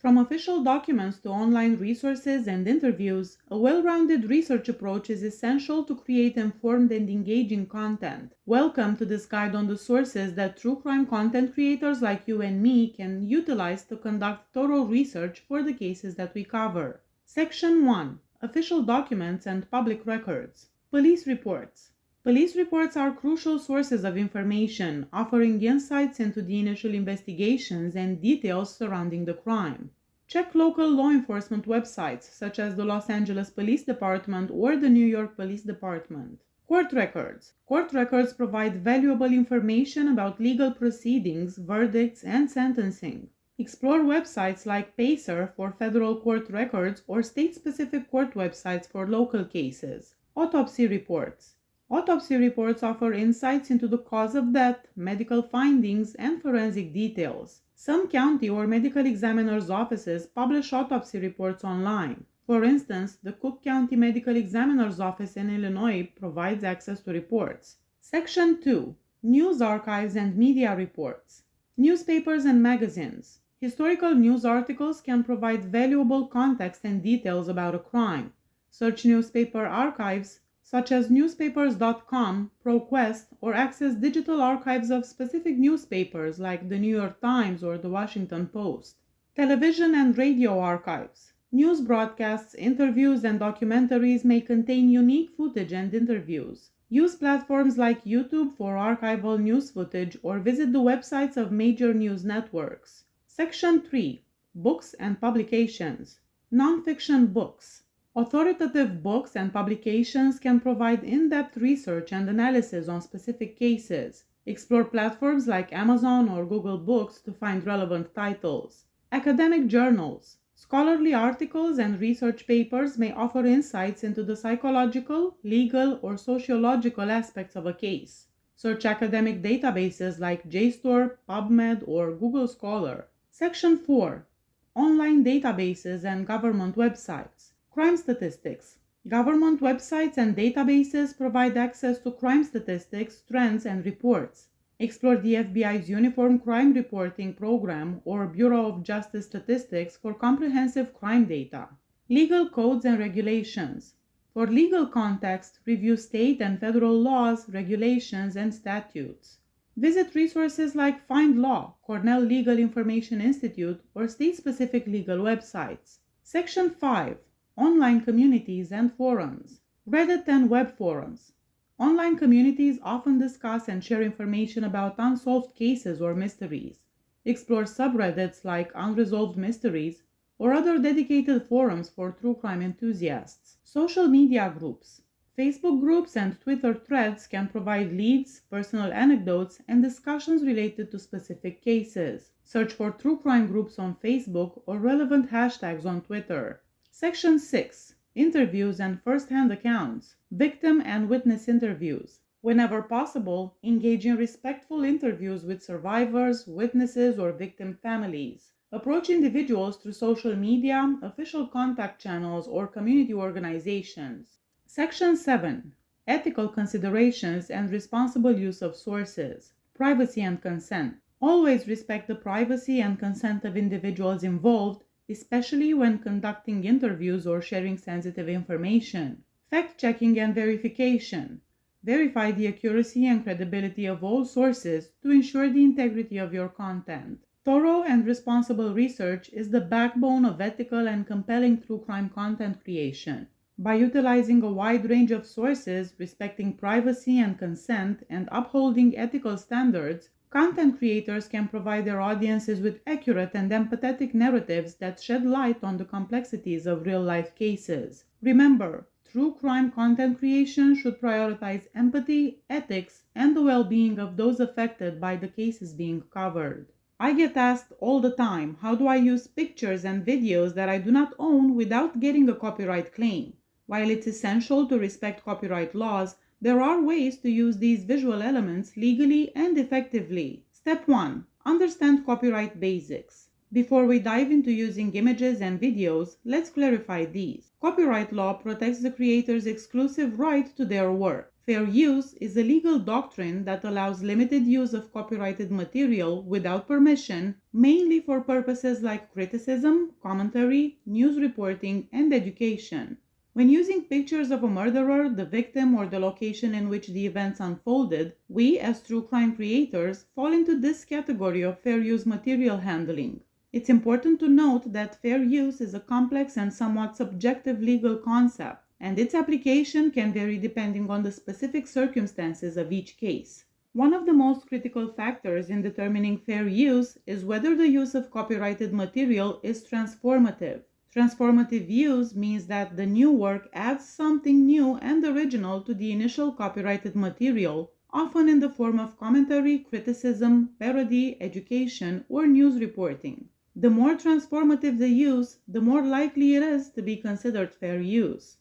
From official documents to online resources and interviews, a well-rounded research approach is essential to create informed and engaging content. Welcome to this guide on the sources that true crime content creators like you and me can utilize to conduct thorough research for the cases that we cover. Section 1. Official documents and public records. Police reports. Police reports are crucial sources of information, offering insights into the initial investigations and details surrounding the crime. Check local law enforcement websites such as the Los Angeles Police Department or the New York Police Department. Court records. Court records provide valuable information about legal proceedings, verdicts, and sentencing. Explore websites like PACER for federal court records or state-specific court websites for local cases. Autopsy reports. Autopsy reports offer insights into the cause of death, medical findings, and forensic details. Some county or medical examiner's offices publish autopsy reports online. For instance, the Cook County Medical Examiner's Office in Illinois provides access to reports. Section 2. News archives and media reports. Newspapers and magazines. Historical news articles can provide valuable context and details about a crime. Search newspaper archives such as newspapers.com, ProQuest, or access digital archives of specific newspapers like the New York Times or the Washington Post. Television and radio archives. News broadcasts, interviews, and documentaries may contain unique footage and interviews. Use platforms like YouTube for archival news footage or visit the websites of major news networks. Section 3. Books and publications. Nonfiction books. Authoritative books and publications can provide in-depth research and analysis on specific cases. Explore platforms like Amazon or Google Books to find relevant titles. Academic journals. Scholarly articles and research papers may offer insights into the psychological, legal, or sociological aspects of a case. Search academic databases like JSTOR, PubMed, or Google Scholar. Section 4. Online databases and government websites. Crime statistics. Government websites and databases provide access to crime statistics, trends, and reports. Explore the FBI's Uniform Crime Reporting Program or Bureau of Justice Statistics for comprehensive crime data. Legal codes and regulations. For legal context, review state and federal laws, regulations, and statutes. Visit resources like FindLaw, Cornell Legal Information Institute, or state-specific legal websites. Section 5. Online communities and forums. Reddit and web forums. Online communities often discuss and share information about unsolved cases or mysteries. Explore subreddits like Unresolved Mysteries or other dedicated forums for true crime enthusiasts. Social media groups. Facebook groups and Twitter threads can provide leads, personal anecdotes, and discussions related to specific cases. Search for true crime groups on Facebook or relevant hashtags on Twitter. Section 6. Interviews and first-hand accounts. Victim and witness interviews. Whenever possible, engage in respectful interviews with survivors, witnesses, or victim families. Approach individuals through social media, official contact channels, or community organizations. Section 7. Ethical considerations and responsible use of sources. Privacy and consent. Always respect the privacy and consent of individuals involved, especially when conducting interviews or sharing sensitive information. Fact-checking and verification. Verify the accuracy and credibility of all sources to ensure the integrity of your content. Thorough and responsible research is the backbone of ethical and compelling true crime content creation. By utilizing a wide range of sources, respecting privacy and consent, and upholding ethical standards, content creators can provide their audiences with accurate and empathetic narratives that shed light on the complexities of real-life cases. Remember, true crime content creation should prioritize empathy, ethics, and the well-being of those affected by the cases being covered. I get asked all the time, how do I use pictures and videos that I do not own without getting a copyright claim? While it's essential to respect copyright laws, there are ways to use these visual elements legally and effectively. Step 1. Understand copyright basics. Before we dive into using images and videos, let's clarify these. Copyright law protects the creator's exclusive right to their work. Fair use is a legal doctrine that allows limited use of copyrighted material without permission, mainly for purposes like criticism, commentary, news reporting, and education. When using pictures of a murderer, the victim, or the location in which the events unfolded, we, as true crime creators, fall into this category of fair use material handling. It's important to note that fair use is a complex and somewhat subjective legal concept, and its application can vary depending on the specific circumstances of each case. One of the most critical factors in determining fair use is whether the use of copyrighted material is transformative. Transformative use means that the new work adds something new and original to the initial copyrighted material, often in the form of commentary, criticism, parody, education, or news reporting. The more transformative the use, the more likely it is to be considered fair use.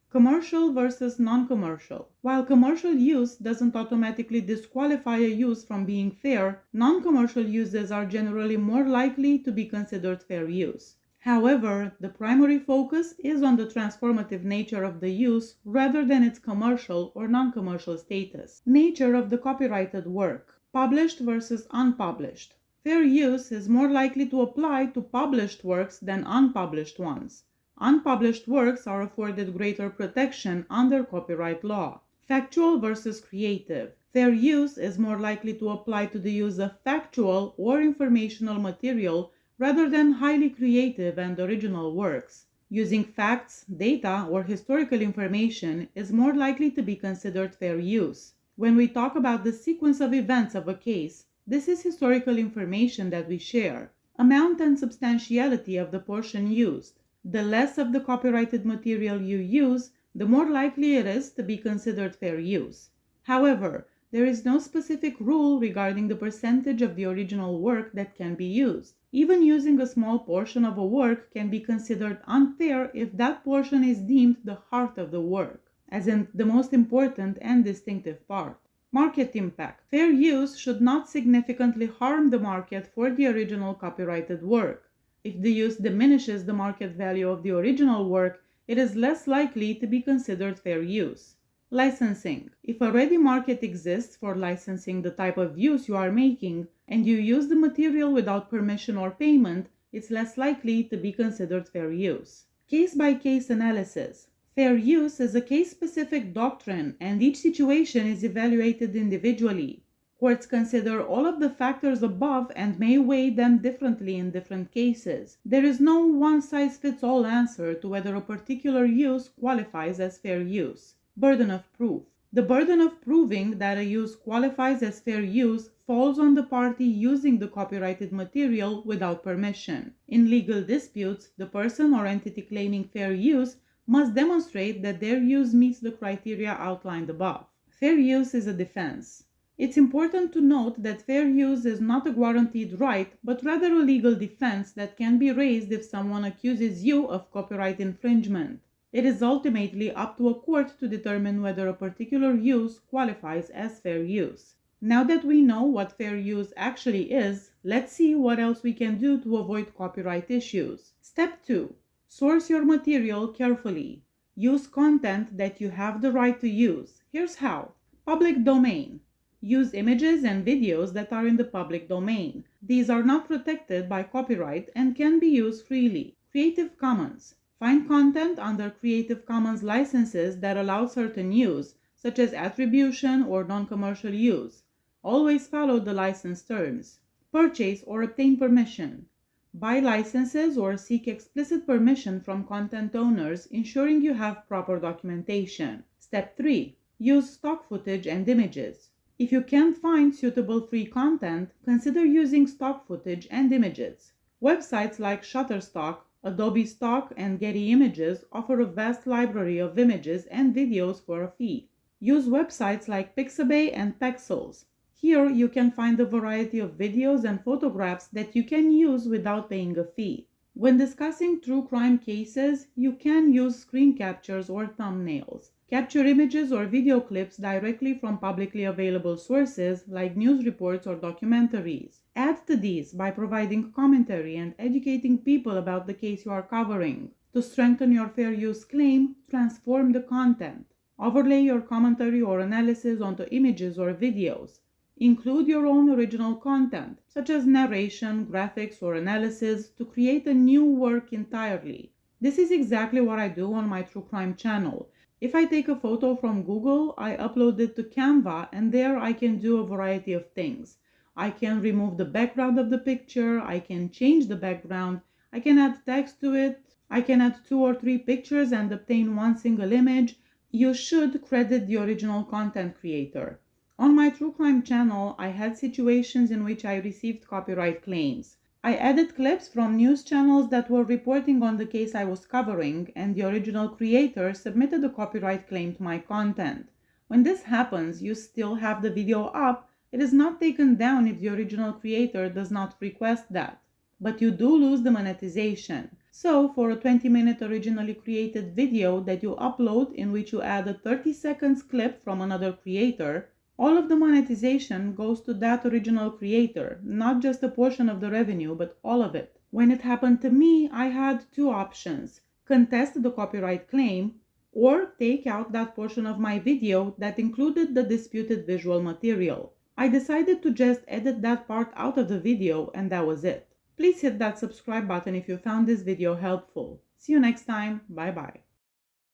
Commercial versus non-commercial. While commercial use doesn't automatically disqualify a use from being fair, non-commercial uses are generally more likely to be considered fair use. However, the primary focus is on the transformative nature of the use rather than its commercial or non-commercial status. Nature of the copyrighted work. Published versus unpublished. Fair use is more likely to apply to published works than unpublished ones. Unpublished works are afforded greater protection under copyright law. Factual versus creative. Fair use is more likely to apply to the use of factual or informational material rather than highly creative and original works. Using facts, data, or historical information is more likely to be considered fair use. When we talk about the sequence of events of a case, this is historical information that we share. Amount and substantiality of the portion used. The less of the copyrighted material you use, the more likely it is to be considered fair use. However, there is no specific rule regarding the percentage of the original work that can be used. Even using a small portion of a work can be considered unfair if that portion is deemed the heart of the work, as in the most important and distinctive part. Market impact. Fair use should not significantly harm the market for the original copyrighted work. If the use diminishes the market value of the original work, it is less likely to be considered fair use. Licensing. If a ready market exists for licensing the type of use you are making, and you use the material without permission or payment, it's less likely to be considered fair use. Case-by-case analysis. Fair use is a case-specific doctrine, and each situation is evaluated individually. Courts consider all of the factors above and may weigh them differently in different cases. There is no one-size-fits-all answer to whether a particular use qualifies as fair use. Burden of proof. The burden of proving that a use qualifies as fair use falls on the party using the copyrighted material without permission. In legal disputes, the person or entity claiming fair use must demonstrate that their use meets the criteria outlined above. Fair use is a defense. It's important to note that fair use is not a guaranteed right, but rather a legal defense that can be raised if someone accuses you of copyright infringement. It is ultimately up to a court to determine whether a particular use qualifies as fair use. Now that we know what fair use actually is, let's see what else we can do to avoid copyright issues. Step 2. Source your material carefully. Use content that you have the right to use. Here's how. Public domain. Use images and videos that are in the public domain. These are not protected by copyright and can be used freely. Creative Commons. Find content under Creative Commons licenses that allow certain use, such as attribution or non-commercial use. Always follow the license terms. Purchase or obtain permission. Buy licenses or seek explicit permission from content owners, ensuring you have proper documentation. Step 3. Use stock footage and images. If you can't find suitable free content, consider using stock footage and images. Websites like Shutterstock, Adobe Stock, and Getty Images offer a vast library of images and videos for a fee. Use websites like Pixabay and Pexels. Here you can find a variety of videos and photographs that you can use without paying a fee. When discussing true crime cases, you can use screen captures or thumbnails. Capture images or video clips directly from publicly available sources like news reports or documentaries. Add to these by providing commentary and educating people about the case you are covering. To strengthen your fair use claim, transform the content. Overlay your commentary or analysis onto images or videos. Include your own original content, such as narration, graphics, or analysis, to create a new work entirely. This is exactly what I do on my true crime channel. If I take a photo from Google, I upload it to Canva, and there I can do a variety of things. I can remove the background of the picture, I can change the background, I can add text to it, I can add 2 or 3 pictures and obtain one single image. You should credit the original content creator. On my true crime channel, I had situations in which I received copyright claims. I added clips from news channels that were reporting on the case I was covering, and the original creator submitted a copyright claim to my content. When this happens, you still have the video up. It is not taken down if the original creator does not request that. But you do lose the monetization. So, for a 20-minute originally created video that you upload in which you add a 30 seconds clip from another creator, all of the monetization goes to that original creator, not just a portion of the revenue, but all of it. When it happened to me, I had 2 options: contest the copyright claim or take out that portion of my video that included the disputed visual material. I decided to just edit that part out of the video, and that was it. Please hit that subscribe button if you found this video helpful. See you next time. Bye bye.